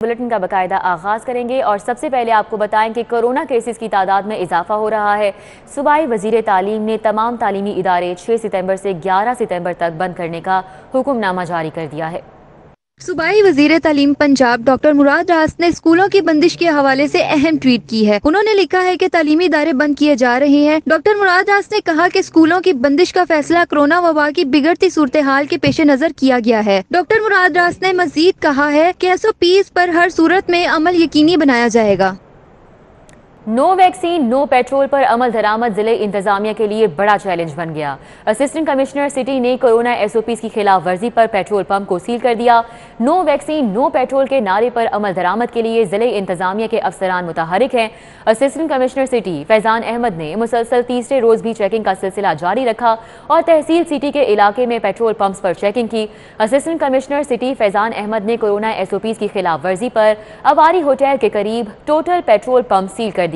Bulletin का बाकायदा आगाज करेंगे और सबसे पहले आपको बताएं कि कोरोना केसेस की तादाद में इजाफा हो रहा है। सूबाई वजीर तालीम ने तमाम तालीमी इदारे 6 सितंबर से 11 सितंबर तक बंद करने का हुक्मनामा जारी कर दिया है। सूबाई वजीर तालीम पंजाब डॉक्टर मुराद रास ने स्कूलों की बंदिश के हवाले से अहम ट्वीट की है। उन्होंने लिखा है कि तालीमी इदारे बंद किए जा रहे हैं। डॉक्टर मुराद रास ने कहा कि स्कूलों की बंदिश का फैसला कोरोना वबा की बिगड़ती सूरत हाल के पेश नजर किया गया है। डॉक्टर मुराद रास ने मजीद कहा है कि SOPs पर हर सूरत में अमल यकीनी बनाया जाएगा। नो वैक्सीन नो पेट्रोल पर अमल दरामद जिले इंतजामिया के लिए बड़ा चैलेंज बन गया। असिस्टेंट कमिश्नर सिटी ने कोरोना SOPs की खिलाफ वर्जी पर पेट्रोल पंप को सील कर दिया। नो वैक्सीन नो पेट्रोल के नारे पर अमल दरामद के लिए जिले इंतजामिया के अफसरान मुतहरिक हैं। Assistant commissioner city Faizan Ahmed ने मुसलसल तीसरे रोज भी चेकिंग का सिलसिला जारी रखा और तहसील सिटी के इलाके में पेट्रोल पंप्स पर चेकिंग की। Assistant commissioner city Faizan Ahmed ने कोरोना SOPs की खिलाफ वर्जी पर अवारी होटल के करीब टोटल पेट्रोल पंप सील कर दिया।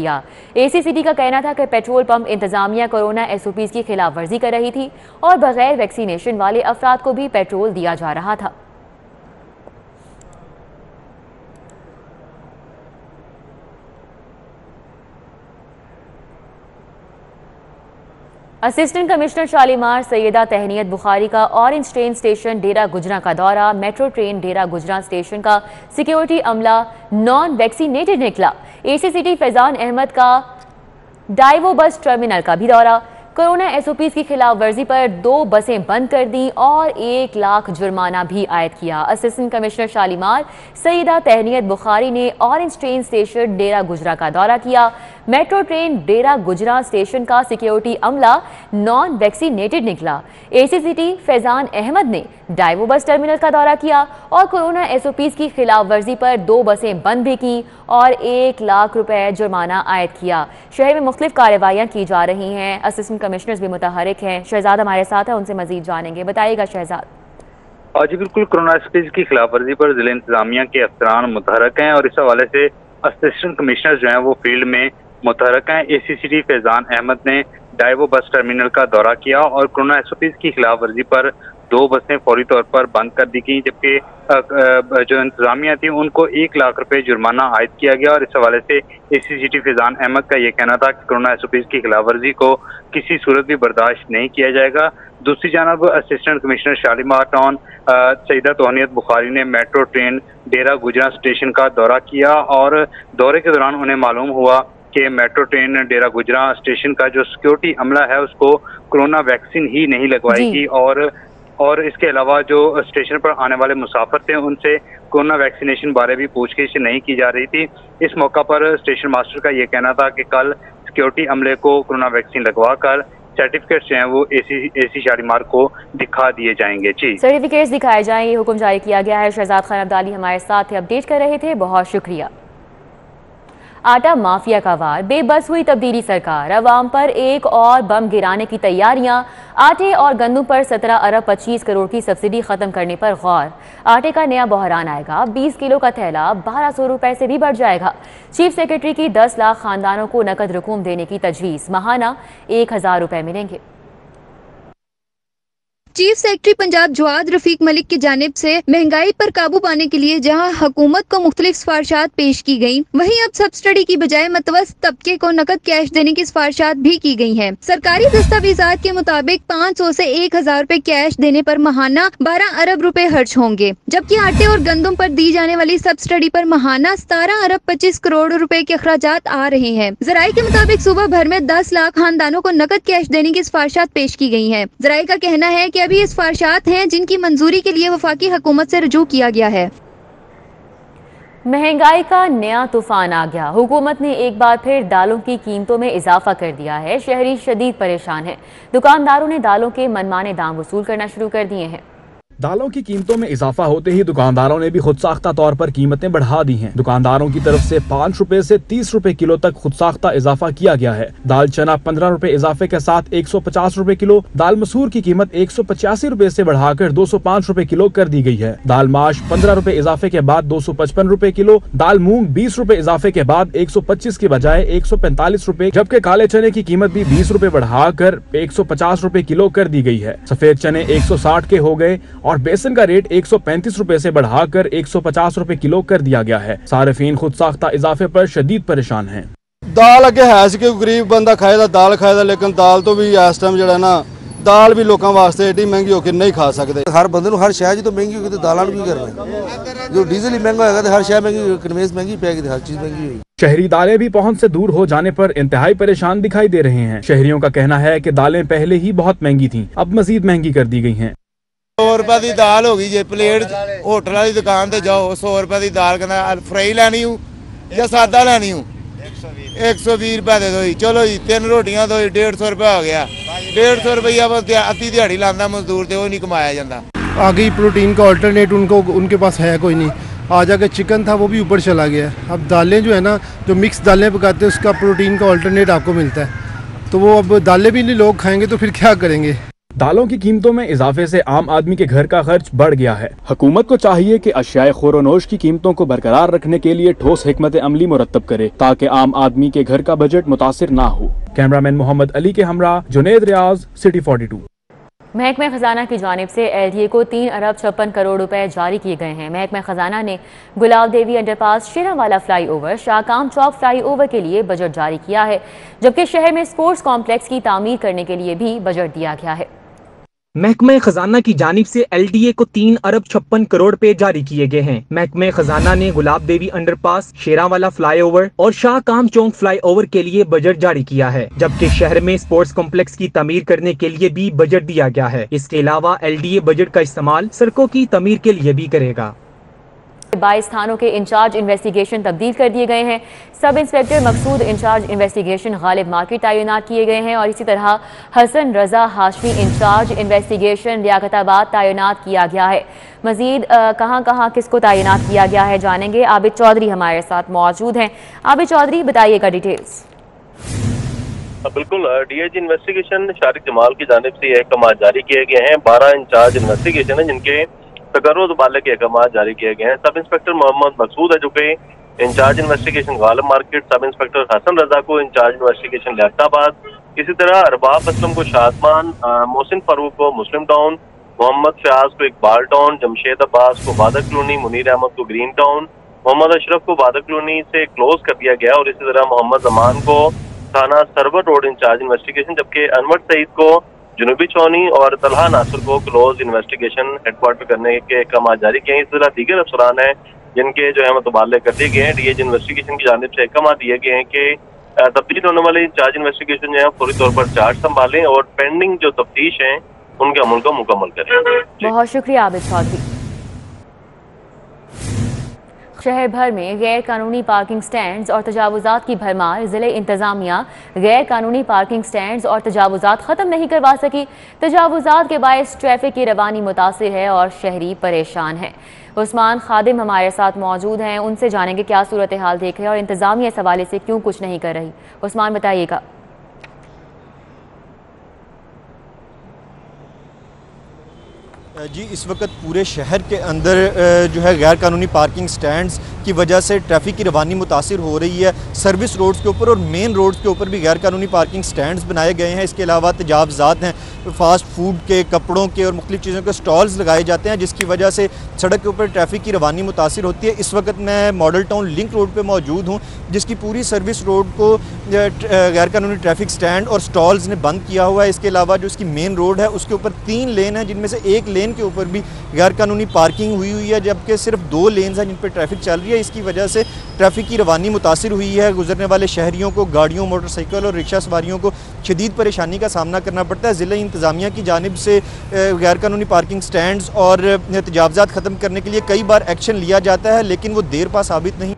ACCT का कहना था कि पेट्रोल पंप इंतजामिया कोरोना SOPs की खिलाफ वर्जी कर रही थी और बगैर वैक्सीनेशन वाले अफराद को भी पेट्रोल दिया जा रहा था। असिस्टेंट कमिश्नर शालीमार सैयदा तहनीत बुखारी का ऑरेंज ट्रेन स्टेशन डेरा गुजरा का दौरा। मेट्रो ट्रेन डेरा गुजरा स्टेशन का सिक्योरिटी अमला नॉन वैक्सीनेटेड निकला। ACCT फैजान अहमद का डाइवो बस टर्मिनल का भी दौरा। कोरोना SOPs की खिलाफ वर्जी पर 2 बसें बंद कर दी और 1 लाख जुर्माना भी आयद किया। असिस्टेंट कमिश्नर शालीमार सईदा तहनीत बुखारी ने ऑरेंज ट्रेन स्टेशन डेरा गुजरा का दौरा किया। मेट्रो ट्रेन डेरा गुजरा स्टेशन का सिक्योरिटी अमला नॉन वैक्सीनेटेड निकला। ACCT फैजान अहमद ने डाइवो बस टर्मिनल का दौरा किया और कोरोना SOPs की खिलाफ वर्जी पर 2 बसें बंद भी की और 1 लाख रुपए जुर्माना आयद किया। शहर में मुख्तलिफ कार्रवाइयाँ की जा रही हैं। असिस्टेंट कमिश्नर्स भी मुतहरिक हैं। शहजाद हमारे साथ है, उनसे मजीद जानेंगे। बताइएगा शहजाद। जी बिल्कुल, कोरोना SOPs की खिलाफ वर्जी पर जिले इंतजामिया के अफसरान मुतहरक हैं और इस हवाले से असिस्टेंट कमिश्नर जो हैं वो फील्ड में मुतहरक हैं। ACCT फैजान अहमद ने डाइवो बस टर्मिनल का दौरा किया और कोरोना SOPs की खिलाफ वर्जी पर 2 बसें फौरी तौर पर बंद कर दी गई, जबकि जो इंतजामिया थी उनको 1 लाख रुपए जुर्माना आयद किया गया। और इस हवाले से ACCT फैजान अहमद का ये कहना था कि कोरोना SOPs की खिलाफ वर्जी को किसी सूरत भी बर्दाश्त नहीं किया जाएगा। दूसरी जानब assistant commissioner Shalimar town Saida Tahniyat Bukhari ने मेट्रो ट्रेन डेरा गुजरा स्टेशन का दौरा किया और दौरे के दौरान उन्हें मालूम हुआ कि मेट्रो ट्रेन डेरा गुजरा स्टेशन का जो सिक्योरिटी अमला है उसको कोरोना वैक्सीन ही नहीं लगवाएगी और इसके अलावा जो स्टेशन पर आने वाले मुसाफिर थे उनसे कोरोना वैक्सीनेशन बारे भी पूछगिछ नहीं की जा रही थी। इस मौका पर स्टेशन मास्टर का ये कहना था कि कल सिक्योरिटी अमले को कोरोना वैक्सीन लगवा कर सर्टिफिकेट जो हैं वो AC शालीमार को दिखा दिए जाएंगे। जी, सर्टिफिकेट्स दिखाए जाएंगे, हुक्म जारी किया गया है। शहजाद खान अब्दाली हमारे साथ अपडेट कर रहे थे, बहुत शुक्रिया। आटा माफिया का वार, बेबस हुई तब्दीली सरकार, अवाम पर एक और बम गिराने की तैयारियां। आटे और गंदम पर 17 अरब 25 करोड़ की सब्सिडी खत्म करने पर गौर। आटे का नया बहरान आएगा, 20 किलो का थैला 1200 रुपए से भी बढ़ जाएगा। चीफ सेक्रेटरी की 10 लाख खानदानों को नकद रकूम देने की तजवीज़, माहाना 1000 रुपए मिलेंगे। चीफ सेक्रेटरी पंजाब जवाद रफीक मलिक की जानिब से महंगाई पर काबू पाने के लिए जहां हुकूमत को मुख्तलिफ सिफारिशात पेश की गयी, वहीं अब सब्सिडी की बजाय मतवस्त तबके को नकद कैश देने की सिफारिशात भी की गई हैं। सरकारी दस्तावेजात के मुताबिक 500 से 1000 रुपए कैश देने पर माहाना 12 अरब रुपए खर्च होंगे, जबकि आटे और गंदम पर दी जाने वाली सब्सिडी पर माहाना 17 अरब 25 करोड़ रुपए के अखराजात आ रहे हैं। जराये के मुताबिक सूबा भर में 10 लाख खानदानों को नकद कैश देने की सिफारिशात पेश की गई है। जराये का कहना है कि अभी ये सिफारिशात हैं जिनकी मंजूरी के लिए वफाकी हुकूमत से रुजू किया गया है। महंगाई का नया तूफान आ गया। हुकूमत ने एक बार फिर दालों की कीमतों में इजाफा कर दिया है। शहरी शदीद परेशान हैं। दुकानदारों ने दालों के मनमाने दाम वसूल करना शुरू कर दिए हैं। दालों की कीमतों में इजाफा होते ही दुकानदारों ने भी खुद साख्ता तौर पर कीमतें बढ़ा दी हैं। दुकानदारों की तरफ से 5 रुपए से 30 रुपए किलो तक खुद साख्ता इजाफा किया गया है। दाल चना 15 रुपए इजाफे के साथ 150 रुपए किलो, दाल मसूर की कीमत 185 रुपए से बढ़ाकर 205 रुपए किलो कर दी गई है। दाल माश 15 रुपए इजाफे के बाद 255 रुपए किलो, दाल मूंग 20 रुपए इजाफे के बाद 125 की बजाय 145 रुपए, जबकि काले चने की कीमत भी 20 रुपए बढ़ाकर 150 रुपए किलो कर दी गई है। सफेद चने 160 के हो गए और बेसन का रेट 135 रुपए से बढ़ाकर 150 रुपए किलो कर दिया गया है। सारिफीन खुद साख्ता इजाफे पर शदीद परेशान हैं। दाल अगे है कि गरीब बंदा खाएगा दाल खाएगा, लेकिन दाल तो भी इस टाइम जो है ना दाल भी लोगों वास्ते एडी महंगी होकर नहीं खा सकते। हर बंदे हर शह जी तो महंगी होगी तो दालों की करना, जो डीजल ही महंगा होगा तो हर शह महंगी, कन्वेंस महंगी पेगी, हर चीज महंगी होगी। शहरी दालें भी पहुंच से दूर हो जाने पर इंतहाई परेशान दिखाई दे रहे हैं। शहरियों का कहना है कि दालें पहले ही बहुत महंगी थीं, अब मजीद महंगी कर दी गई हैं। 100 रुपए की दाल हो गई जे प्लेट होटल वाली दुकान से जाओ 100 रुपए की दाल कहना फ्राई लैनी हूँ या सादा लैनी हूँ 120 रुपए दे दो जी, चलो जी 3 रोटियां दो, 150 रुपया हो गया। 150 रुपया बस अद्धी दिहाड़ी लाता मजदूर तो नहीं कमाया जाता। आगे प्रोटीन का अल्टरनेट उनके पास है कोई नहीं। आज आगे चिकन था वो भी ऊपर चला गया। अब दालें जो है ना, जो मिक्स दालें पकाते हैं उसका प्रोटीन का अल्टरनेट आपको मिलता है, तो वो अब दालें भी नहीं लोग खाएंगे तो फिर क्या करेंगे। दालों की कीमतों में इजाफे से आम आदमी के घर का खर्च बढ़ गया है। हुकूमत को चाहिए कि अशियाए खोरोनोश की कीमतों को बरकरार रखने के लिए ठोस हिकमत अमली मुरत्तब करे ताकि आम आदमी के घर का बजट मुतासिर ना हो। कैमरामैन मोहम्मद अली के हमरा जुनेद रियाज, सिटी 42। महकमा खजाना की जानिब से LDA को 3 अरब 56 करोड़ रुपए जारी किए गए हैं। महकमा खजाना ने गुलाब देवी अंडरपास, शेरावाला फ्लाईओवर, शाहकाम चौक फ्लाईओवर के लिए बजट जारी किया है, जबकि शहर में स्पोर्ट्स कॉम्प्लेक्स की तामीर करने के लिए भी बजट दिया गया है। महकमा खजाना की जानिब से LDA को 3 अरब 56 करोड़ रुपए जारी किए गए हैं। महकमा खजाना ने गुलाब देवी अंडरपास, शेरावाला फ्लाईओवर और शाहकाम चौक फ्लाईओवर के लिए बजट जारी किया है, जबकि शहर में स्पोर्ट्स कॉम्प्लेक्स की तमीर करने के लिए भी बजट दिया गया है। इसके अलावा LDA बजट का इस्तेमाल सड़कों की तमीर के लिए भी करेगा। 22 थानों के इंचार्ज इन्वेस्टिगेशन तब्दील कर दिए गए हैं। सब इंस्पेक्टर मकसूद इंचार्ज इन्वेस्टिगेशन गालिब मार्केट तैनात किए गए हैं और इसी तरह हसन रजा हाशमी इंचार्ज इन्वेस्टिगेशन लियाकताबाद तैनात किया गया है। मजीद कहां कहां किसको तैनात किया गया है जानेंगे। आबिद चौधरी हमारे साथ मौजूद हैं। आबिद चौधरी, बताइएगा डिटेल्स। बिल्कुल, DIG इन्वेस्टिगेशन शारिक जमाल की जानिब से यह अहकाम जारी किए गए हैं। 12 इंचार्ज इन्वेस्टिगेशन है जिनके तकर्रुर वाले के अहकाम जारी किए गए हैं। सब इंस्पेक्टर मोहम्मद मकसूद है जो कि incharge investigation Ghalib market, sub inspector Hassan Raza को इंचार्ज इन्वेस्टिगेशन लियाकताबाद, इसी तरह अरबाब असलम को शादमान, मोहसिन फारूक को मुस्लिम टाउन, मोहम्मद फयाज को इकबाल टाउन, जमशेद अब्बास को बादर कॉलोनी, मुनीर अहमद को ग्रीन टाउन, मोहम्मद अशरफ को बादर कॉलोनी से क्लोज कर दिया गया और इसी तरह मोहम्मद जमान को थाना सरवर रोड इंचार्ज इन्वेस्टिगेशन, जबकि अनवर सईद को जनूबी चौनी और तलहा नासिर को क्लोज इन्वेस्टिगेशन हेडक्वार्टर करने के अहकाम जारी किए हैं। इस तरह दीगर अफसरान हैं जिनके जो है मुतबादले कर दिए गए हैं। DIG इन्वेस्टिगेशन की जानिब से अहकाम दिए गए हैं कि तब्दील होने वाले इंचार्ज इन्वेस्टिगेशन जो है फौरी तौर पर चार्ज संभालें और पेंडिंग जो तफ्तीश है उनके अमल को मुकम्मल करें। बहुत शुक्रिया आबिद चौधरी। शहर भर में गैर कानूनी पार्किंग स्टैंड्स और तजावुजात की भरमार। जिले इंतजामिया गैर कानूनी पार्किंग स्टैंड्स और तजावुजात ख़त्म नहीं करवा सकी। तजावुजात के बायस ट्रैफिक की रवानी मुतासिर है और शहरी परेशान है। उस्मान खादिम हमारे साथ मौजूद हैं, उनसे जानेंगे क्या सूरत हाल देख रहे हैं और इंतजामिया इस हवाले से क्यों कुछ नहीं कर रही। उस्मान, बताइएगा। जी, इस वक्त पूरे शहर के अंदर जो है गैर कानूनी पार्किंग स्टैंड्स की वजह से ट्रैफिक की रवानी मुतासिर हो रही है। सर्विस रोड्स के ऊपर और मेन रोड्स के ऊपर भी गैर कानूनी पार्किंग स्टैंड्स बनाए गए हैं। इसके अलावा तजावज़ात हैं, फास्ट फूड के, कपड़ों के और मुख्तलिफ चीज़ों के स्टॉल्स लगाए जाते हैं, जिसकी वजह से सड़क के ऊपर ट्रैफिक की रवानी मुतासिर होती है। इस वक्त मैं मॉडल टाउन लिंक रोड पर मौजूद हूँ, जिसकी पूरी सर्विस रोड को गैर कानूनी ट्रैफिक स्टैंड और स्टॉल्स ने बंद किया हुआ है। इसके अलावा जो इसकी मेन रोड है उसके ऊपर 3 लेन हैं, जिनमें से एक लेन के ऊपर भी गैर कानूनी पार्किंग हुई है, जबकि सिर्फ 2 लेन्स हैं जिन पर ट्रैफिक चल रही है। इसकी वजह से ट्रैफिक की रवानी मुतासिर हुई है। गुजरने वाले शहरियों को, गाड़ियों, मोटरसाइकिल और रिक्शा सवारियों को शदीद परेशानी का सामना करना पड़ता है। ज़िला इंतज़ामिया की जानिब से गैर कानूनी पार्किंग स्टैंड्स और तजावज़ात ख़त्म करने के लिए कई बार एक्शन लिया जाता है, लेकिन वो देर पा साबित नहीं।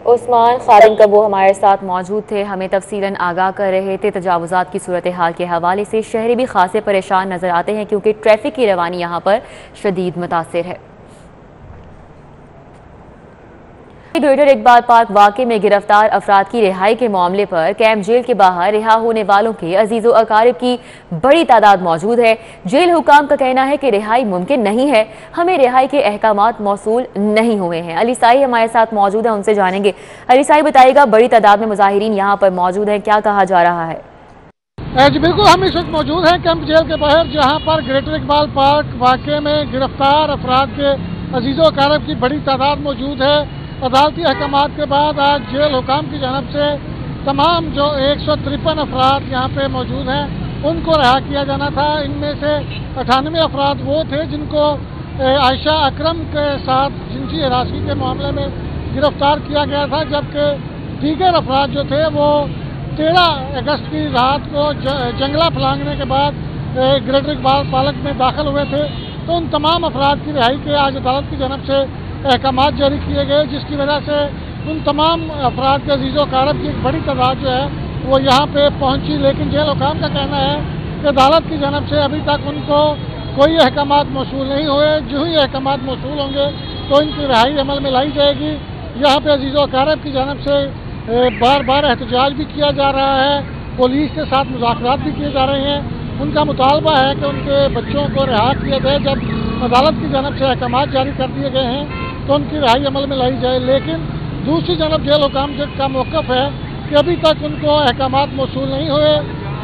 उस्मान खादिम कबो हमारे साथ मौजूद थे, हमें तफसीलन आगाह कर रहे थे। तजावुजात की सूरत हाल के हवाले से शहरी भी खासे परेशान नजर आते हैं क्योंकि ट्रैफिक की रवानी यहाँ पर शदीद मुतासिर है। ग्रेटर इकबाल पार्क वाकये में गिरफ्तार अफराद की रिहाई के मामले पर कैंप जेल के बाहर रिहा होने वालों के अजीजो अकारिब की बड़ी तादाद मौजूद है। जेल हुकाम का कहना है कि रिहाई मुमकिन नहीं है, हमें रिहाई के अहकामात मौसूल नहीं हुए हैं। अली साई हमारे साथ मौजूद है, उनसे जानेंगे। अली साई बताइएगा, बड़ी तादाद में मुजाहिरीन यहाँ पर मौजूद हैं, क्या कहा जा रहा है? जी बिल्कुल, हम इस वक्त मौजूद हैं कैंप जेल के बाहर, जहाँ पर ग्रेटर इकबाल पार्क वाकये में गिरफ्तार अफराद के अजीजो अकारिब की बड़ी तादाद मौजूद है। अदालती अहकामात के बाद आज जेल हुकाम की जानब से तमाम जो 153 अफराद यहाँ पे मौजूद हैं उनको रिहा किया जाना था। इनमें से 98 अफराद वो थे जिनको आयशा अकरम के साथ जिनसी हिरासती के मामले में गिरफ्तार किया गया था, जबकि दीगर अफराद जो थे वो 13 अगस्त की रात को जंगला फलांगने के बाद ग्रेटर इकबाल पार्क में दाखिल हुए थे। तो उन तमाम अफराद की रिहाई के आज अदालत की जानब से अहकामात जारी किए गए, जिसकी वजह से उन तमाम अफराद के अजीज़ो अकारिब की एक बड़ी तादाद जो है वो यहाँ पे पहुँची। लेकिन जेल हुकाम का कहना है कि अदालत की जानब से अभी तक उनको कोई अहकामात मौसूल नहीं हुए। जो ही अहकामात मौसूल होंगे तो इनकी रिहाई अमल में लाई जाएगी। यहाँ पे अजीज़ो अकारिब की जानब से बार बार एहतजाज भी किया जा रहा है, पुलिस के साथ मुज़ाकरात भी किए जा रहे हैं। उनका मुतालबा है कि उनके बच्चों को रिहा किया जाए। जब अदालत की जानब से अहकामात जारी कर दिए गए हैं तो उनकी रिहाई अमल में लाई जाए। लेकिन दूसरी जानब जेल हुकाम का मौक़िफ़ है कि अभी तक उनको अहकामात मौसूल नहीं हुए।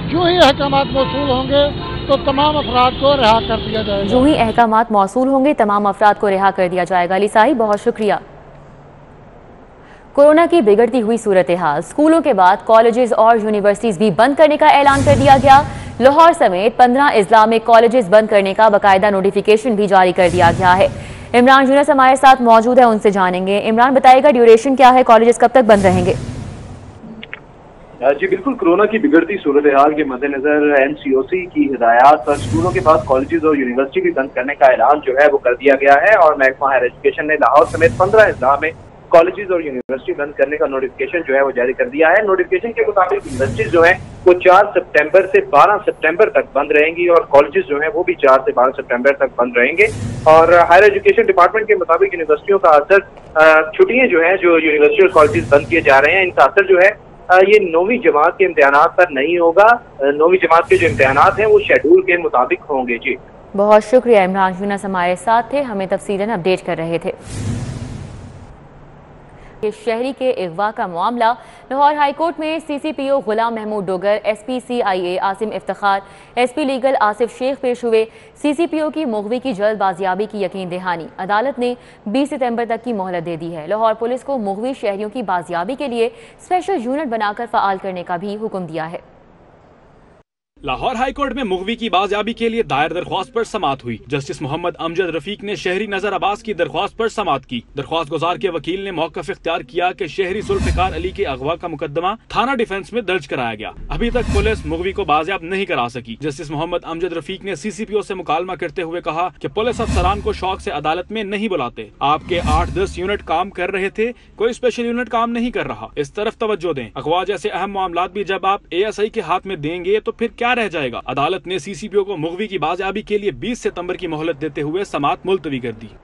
जो ही अहकामात मौसूल होंगे तो तमाम अफराद को रिहा कर दिया जाएगा। जो ही अहकामात मौसूल होंगे तमाम अफराद को रिहा कर दिया जाएगा। अली साई, बहुत शुक्रिया। कोरोना की बिगड़ती हुई सूरत हाल, स्कूलों के बाद कॉलेजेस और यूनिवर्सिटीज भी बंद करने का ऐलान कर दिया गया। लाहौर समेत 15 अजला में कॉलेजेस बंद करने का बाकायदा नोटिफिकेशन भी जारी कर दिया गया है। इमरान यूनुस हमारे साथ मौजूद है, उनसे जानेंगे। इमरान, बताइएगा ड्यूरेशन क्या है, कॉलेजेस कब तक बंद रहेंगे? जी बिल्कुल, कोरोना की बिगड़ती सूरत हाल के मद्देनजर NCOC की हिदायत पर स्कूलों के बाद कॉलेजेस और यूनिवर्सिटी भी बंद करने का ऐलान जो है वो कर दिया गया है। और महकमा हायर एजुकेशन ने लाहौर समेत 15 अजला में कॉलेजेस और यूनिवर्सिटी बंद करने का नोटिफिकेशन जो है वो जारी कर दिया है। नोटिफिकेशन के मुताबिक यूनिवर्सिटीज जो है वो 4 सितंबर से 12 सितंबर तक बंद रहेंगी और कॉलेजेस जो है वो भी 4 से 12 सितंबर तक बंद रहेंगे। और हायर एजुकेशन डिपार्टमेंट के मुताबिक यूनिवर्सिटियों का असर, छुट्टियां जो है जो यूनिवर्सिटी और कॉलेजेस बंद किए जा रहे हैं, इनका असर जो है ये 9वीं जमात के इम्तिहानात पर नहीं होगा। 9वीं जमात के जो इम्तिहानात हैं वो शेड्यूल के मुताबिक होंगे। जी बहुत शुक्रिया। इमरान यूनुस हमारे साथ थे, हमें तफसीलन अपडेट कर रहे थे। शहरी के अगवा का मामला, लाहौर हाईकोर्ट में CCPO Ghulam Mahmood Dogar, SP CIA Asim Iftikhar, SP legal Asif Sheikh पेश हुए। CCPO की मुग़वी की जल्द बाजियाबी की यकीन दहानी, अदालत ने 20 सितंबर तक की मोहलत दे दी है। लाहौर पुलिस को मुग़वी शहरियों की बाजियाबी के लिए स्पेशल यूनिट बनाकर फ़आल करने का भी हुक्म दिया है। लाहौर हाईकोर्ट में मुग़वी की बाजियाबी के लिए दायर दरख्वास्त पर समाअत हुई। जस्टिस मोहम्मद अमजद रफीक ने शहरी नजर अब्बास की दरख्वास्त पर समाअत की। दरख्वास्त गुजार के वकील ने मौक़िफ़ इख्तियार किया कि शहरी जुल्फ़िकार अली के अगवा का मुकदमा थाना डिफेंस में दर्ज कराया गया। अभी तक पुलिस मुग़वी को बाजियाब नहीं करा सकी। जस्टिस मोहम्मद अमजद रफीक ने CCPO से मुकालमा करते हुए कहा कि पुलिस अफसरान को शौक से अदालत में नहीं बुलाते। आपके 8-10 यूनिट काम कर रहे थे, कोई स्पेशल यूनिट काम नहीं कर रहा। इस तरफ तवज्जो दें। अगवा जैसे अहम मामलात भी जब आप ASI के हाथ में देंगे तो फिर क्या रह जाएगा। अदालत ने CCPO को मुग़वी की बाजियाबी के लिए 20 सितंबर की मोहलत देते हुए समाअत मुलतवी कर दी।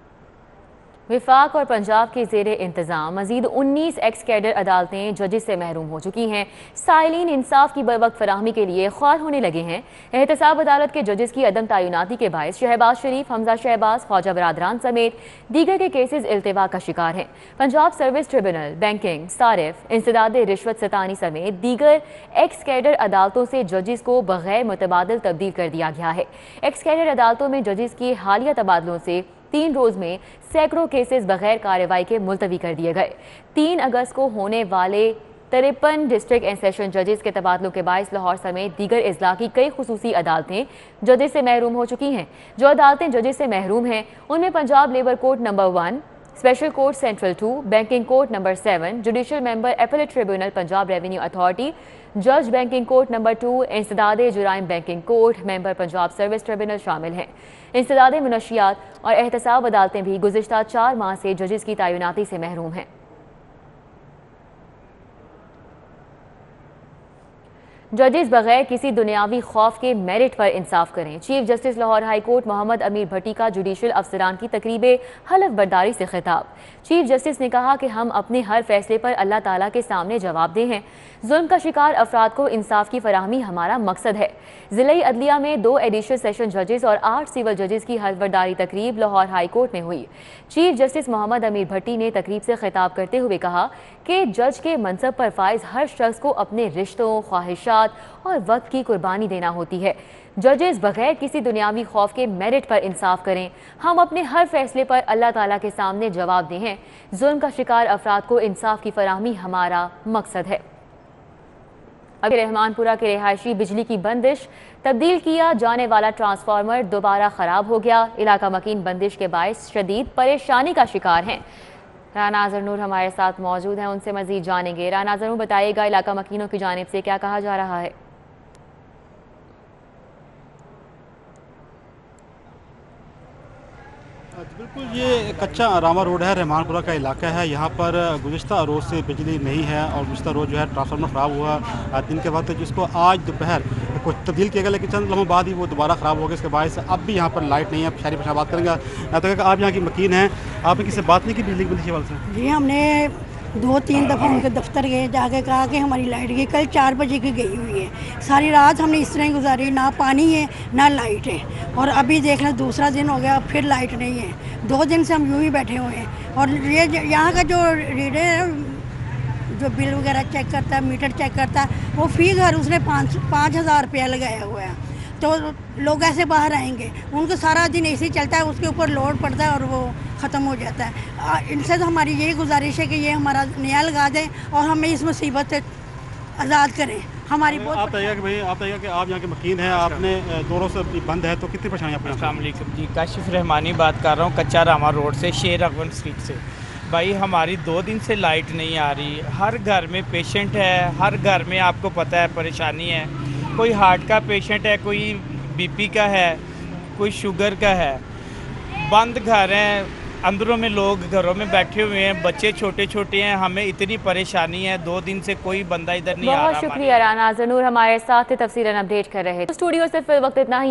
विफाक और पंजाब के ज़ेरे इंतज़ाम मज़ीद 19 एक्स कैडर अदालतें जजेस से महरूम हो चुकी हैं। साइलिन इंसाफ की बरवक्त फराहमी के लिए ख्वार होने लगे हैं। एहतसाब अदालत के जजेस की अदम तैनाती के बायस शहबाज शरीफ, हमजा शहबाज, ख्वाजा बरादरान समेत दीगर के केसेस इल्तिवा का शिकार हैं। पंजाब सर्विस ट्रिब्यूनल, बैंकिंग, सारिफ, इंसदाद रिश्वत सतानी समेत दीगर एक्स कैडर अदालतों से जजेस को बगैर मुतबादिल तब्दील कर दिया गया है। एक्स कैडर अदालतों में जजेस की हालिया तबादलों से 3 रोज में सैकड़ों केसेस बगैर कार्रवाई के मुलतवी कर दिए गए। 3 अगस्त को होने वाले 53 डिस्ट्रिक्ट एंड सेशन जजेस के तबादलों के बायस लाहौर समेत दीगर अजला की कई खुसूसी अदालतें जजेस से महरूम हो चुकी हैं। जो अदालतें जजेस से महरूम हैं उनमें Punjab labour court number 1, special court central 2, banking court number 7, judicial member appellate tribunal Punjab revenue authority, जज बैंकिंग कोर्ट नंबर 2, इंसदाद जुराइम banking court member Punjab service tribunal शामिल हैं। इंसदाद मुनशियात और एहतसाब अदालतें भी गुज़िश्ता 4 माह से जजेस की तैनाती से महरूम हैं। जजेस बगैर किसी दुनियावी खौफ के मेरिट पर इंसाफ करें। Chief justice Lahore high court Mohammad Amir Bhatti का जुडिशल अफसरान की तकरीब हलफ बर्दारी से खिताब। चीफ जस्टिस ने कहा कि हम अपने हर फैसले पर अल्लाह ताला के सामने जवाबदेह हैं। जुल्म का शिकार अफराद को इंसाफ की फराहमी हमारा मकसद है। जिले अदलिया में 2 एडिशनल सेशन जजेस और 8 सिविल जजेस की हलफ बर्दारी तकरीब लाहौर हाई कोर्ट में हुई। चीफ जस्टिस मोहम्मद अमीर भट्टी ने तकरीब से खिताब करते हुए कहा कि जज के मनसब पर फाइज हर शख्स को अपने रिश्तों, ख्वाहिशात और वक्त की कुर्बानी देना होती है। जजेस बगैर किसी दुनियावी खौफ के मेरिट पर इंसाफ करें। हम अपने हर फैसले पर अल्लाह ताला के सामने जवाबदेह हैं। जुल्म का शिकार अफराद को इंसाफ की फराहमी हमारा मकसद है। अभी रहमानपुरा के रिहायशी बिजली की बंदिश, तब्दील किया जाने वाला ट्रांसफार्मर दोबारा खराब हो गया। इलाका मकीन बंदिश के बायस शदीद परेशानी का शिकार हैं। राना जरनूर हमारे साथ मौजूद हैं, उनसे मजीद जानेंगे। राना जरनूर, बताइएगा इलाका मकीनों की जानिब से क्या कहा जा रहा है? बिल्कुल, ये कच्चा रामा रोड है, रहमानपुरा का इलाका है। यहाँ पर गुज़िश्ता रोज़ से बिजली नहीं है और गुज़िश्ता रोज़ जो है ट्रांसफार्मर ख़राब हुआ दिन के वक्त, जिसको आज दोपहर कुछ तब्दील किया गया, लेकिन चंद लम्हों बाद ही वो दोबारा ख़राब हो गया। इसके बाद से अब भी यहाँ पर लाइट नहीं है। शहरी पर बात करेंगे तो आप यहाँ की मकीन हैं, आपने किसी से बात नहीं की बिजली की बंदिश वाले से? जी, हमने 2-3 दफ़ा उनके दफ्तर गए, जाके कहा कि हमारी लाइट गई। कल 4 बजे की गई हुई है। सारी रात हमने इस तरह ही गुजारी, ना पानी है ना लाइट है। और अभी देख लें दूसरा दिन हो गया, फिर लाइट नहीं है। 2 दिन से हम यूँ ही बैठे हुए हैं। और ये यहाँ का जो रीडर है, जो बिल वगैरह चेक करता है, मीटर चेक करता है, वो फी घर उसने 5,000 रुपया लगाया हुआ है। तो लोग ऐसे बाहर आएंगे, उनको सारा दिन ऐसे ही चलता है, उसके ऊपर लोड पड़ता है और वो ख़त्म हो जाता है। इनसे तो हमारी यही गुजारिश है कि ये हमारा नया लगा दें और हमें इस मुसीबत से आज़ाद करें। हमारी बहुत आप बताइएगा कि भाई, आप बताइएगा कि आप यहाँ के मकीन हैं, आपने दोनों से बंद है, तो कितनी परेशानी आपको? अस्सलाम वालेकुम जी, काशिफ रहमानी बात कर रहा हूँ, कच्चा रामा रोड से, शेर अकबर स्ट्रीट से। भाई हमारी 2 दिन से लाइट नहीं आ रही। हर घर में पेशेंट है, हर घर में आपको पता है परेशानी है। कोई हार्ट का पेशेंट है, कोई बीपी का है, कोई शुगर का है। बंद घर हैं, अंदरों में लोग घरों में बैठे हुए हैं, बच्चे छोटे छोटे हैं। हमें इतनी परेशानी है, 2 दिन से कोई बंदा इधर नहीं आ रहा। बहुत शुक्रिया राना जरनूर हमारे साथ तफसीलन अपडेट कर रहे थे। स्टूडियो से फिर वक्त इतना ही।